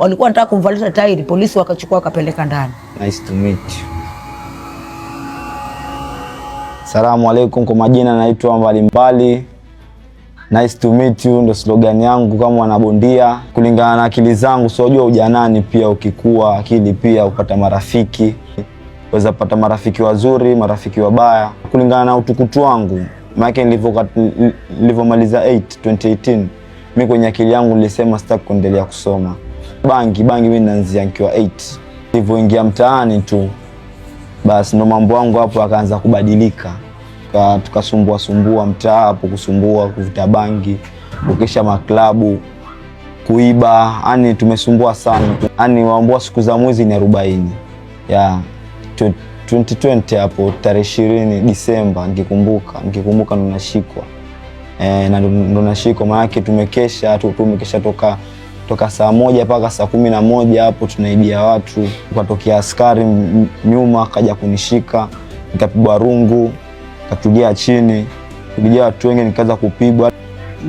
Walikuwa wanataka kumvalisha tairi, polisi wakachukua wakapeleka ndani. Nice to meet you. Salamu alaikum, kwa majina naitwa Mbalimbali. Nice to meet you ndo slogan yangu kama wanabondia. Kulingana na akili zangu, sijua ujanani pia ukikua akili pia upata marafiki. Weza pata marafiki wazuri, marafiki wabaya. Kulingana na utukutu wangu, maana nilivyomaliza 2018, mimi kwenye akili yangu nilisema sitaki kuendelea kusoma. Bangi mimi naanzia nikiwa 8. Nilipoingia mtaani tu basi ndo mambo yangu hapo akaanza kubadilika. Tukasumbua mtaa hapo, kusumbua, kuvuta bangi, kukesha maklabu, kuiba, yani tumesumbua sana. Yani waambua siku za mwezi ni 40. Ya 2020 hapo tarehe 20 Disemba nikikumbuka ndo nashikwa. Na ndo nashikwa, maana yake tumekesha toka saa 1 mpaka saa 11 hapo tunaibia watu. Ukatokea askari nyuma kaja kunishika, nikapigwa rungu, katulia chini, kulijia watu wengi, nikaanza kupigwa.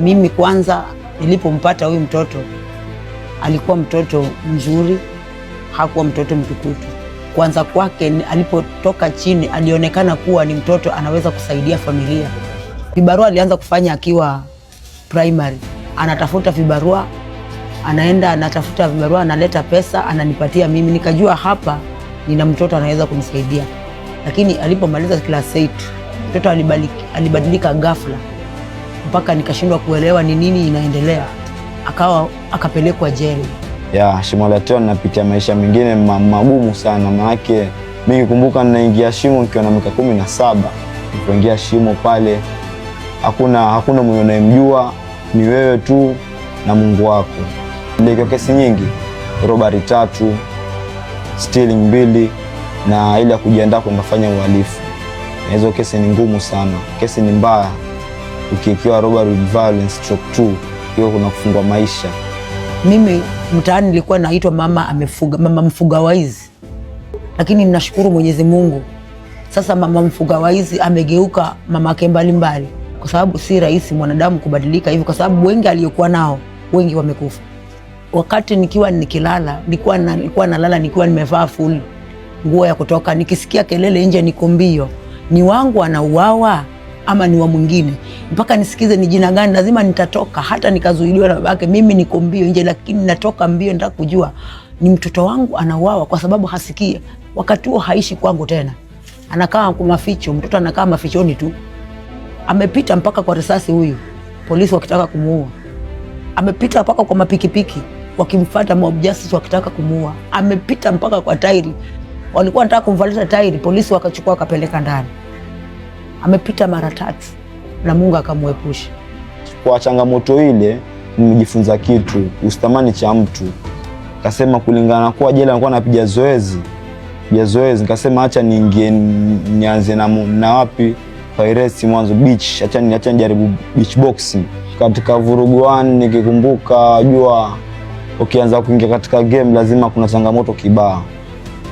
Mimi kwanza nilipompata huyu mtoto, alikuwa mtoto mzuri, hakuwa mtoto mtukutu. Kwanza kwake alipotoka chini alionekana kuwa ni mtoto anaweza kusaidia familia. Vibarua alianza kufanya akiwa primary, anatafuta vibarua, anaenda anatafuta vibarua, analeta pesa, ananipatia mimi. Nikajua hapa nina mtoto anaweza kunisaidia. Lakini alipomaliza class 8, mtoto alibadilika ghafla mpaka nikashindwa kuelewa ni nini inaendelea. Akapelekwa jela. Ya Shimo la Tewa napitia maisha mengine magumu sana, maana mimi nikumbuka ninaingia shimo nikiwa na miaka 17. Nilipoingia shimo pale hakuna mwenye unayemjua, ni wewe tu na Mungu wako. Nilikuwa kesi nyingi, robbery 3, stealing 2 na ile ya kujiandaa kwenda kufanya uhalifu. Hizo kesi ni ngumu sana, kesi ni mbaya. Ukikiwa robbery violence stroke 2, hiyo kuna kufungwa maisha. Mimi mtaani nilikuwa naitwa mama mfuga waizi, lakini ninashukuru Mwenyezi Mungu, sasa mama mfuga waizi amegeuka mama Mbalimbali, kwa sababu si rahisi mwanadamu kubadilika hivyo, kwa sababu wengi aliyokuwa nao wengi wamekufa. Wakati nikiwa nikilala, nilikuwa nalala nikiwa nimevaa full nguo ya kutoka, nikisikia kelele nje niko mbio, ni wangu anauawa ama ni wa mwingine, mpaka nisikize ni jina gani, lazima nitatoka. Hata nikazuiliwa na babake, mimi niko mbio nje, lakini natoka mbio, nataka kujua ni mtoto wangu anauawa, kwa sababu hasikie. Wakati huo haishi kwangu tena, anakaa kwa maficho, mtoto anakaa mafichoni tu. Amepita mpaka kwa risasi huyu, polisi wakitaka kumuua. Amepita mpaka kwa mapikipiki wakimfuata mob justice wakitaka kumuua. Amepita mpaka kwa tairi, walikuwa wanataka kumvalisha tairi, polisi wakachukua wakapeleka ndani. Amepita mara 3 na Mungu akamwepusha. Kwa changamoto ile nimejifunza kitu, usitamani cha mtu. Kasema kulingana kwa jela nilikuwa napiga zoezi, nikasema acha nianze na wapi, Pirates mwanzo beach, acha nijaribu beach boxing. Katika vurugu 1 nikikumbuka, jua ukianza kuingia katika game lazima kuna changamoto kibao.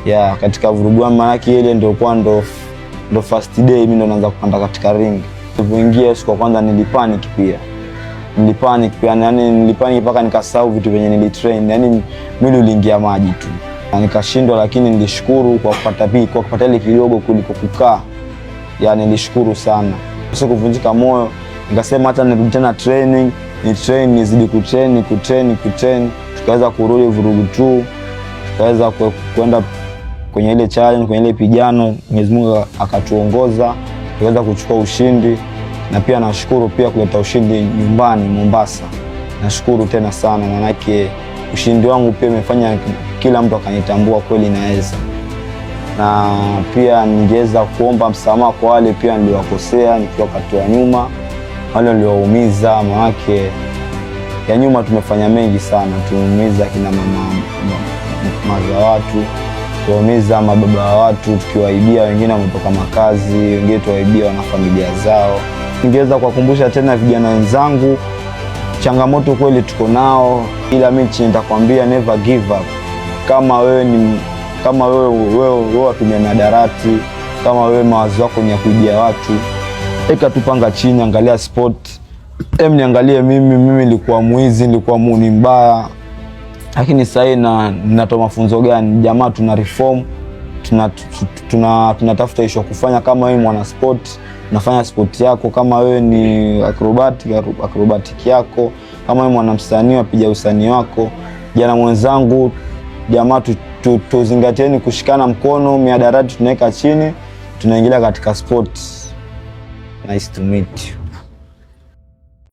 Ya katika vurugu 1 maana ile ndio first day mimi ndo naanza kupanda katika ring. Nilipoingia siku ya kwanza nilipanic pia, yani nilipanic mpaka nikasahau vitu vyenye nilitrain, yani mwili uliingia maji tu. Nikashindwa, lakini nilishukuru kwa kupata ile kidogo kuliko kukaa. Yani nilishukuru sana, sio kuvunjika moyo. Nikasema hata nirudi tena training, nizidi kutrain. Tukaweza kurudi vurugu 2, tukaweza kwenda kwenye ile challenge, kwenye ile pigano. Mwenyezi Mungu akatuongoza, tukaweza kuchukua ushindi. Na pia nashukuru pia kuleta ushindi nyumbani Mombasa. Nashukuru tena sana, manake ushindi wangu pia umefanya kila mtu akanitambua kweli naweza. Na pia ningeweza kuomba msamaha kwa wale pia niliwakosea nikiwa katoa nyuma, wale niliwaumiza. Manake ya nyuma tumefanya mengi sana, tumeumiza kina mama za watu, tuwaumiza mababa wa watu, tukiwaibia wengine wametoka makazi, wengine tuwaibia wana familia zao. Ningeweza kuwakumbusha tena vijana wenzangu, changamoto kweli tuko nao, ila mimi nitakwambia never give up. Kama wewe watumia mihadarati, kama wewe mawazo yako ni ya kuibia watu, eka tupanga chini, angalia sport. Niangalie mimi nilikuwa mwizi, nilikuwa muni mbaya, Lakini sasa hivi ninatoa mafunzo gani? Jamaa, tuna reform, tunatafuta isho kufanya. Kama wewe mwana sport, unafanya sport yako. Kama wewe ni acrobatic yako. Kama wewe mwana msanii, wapiga usanii wako. Jana mwenzangu, jamaa, tuzingatieni kushikana mkono, miadarati tunaweka chini, tunaingia katika sport. Nice to meet you.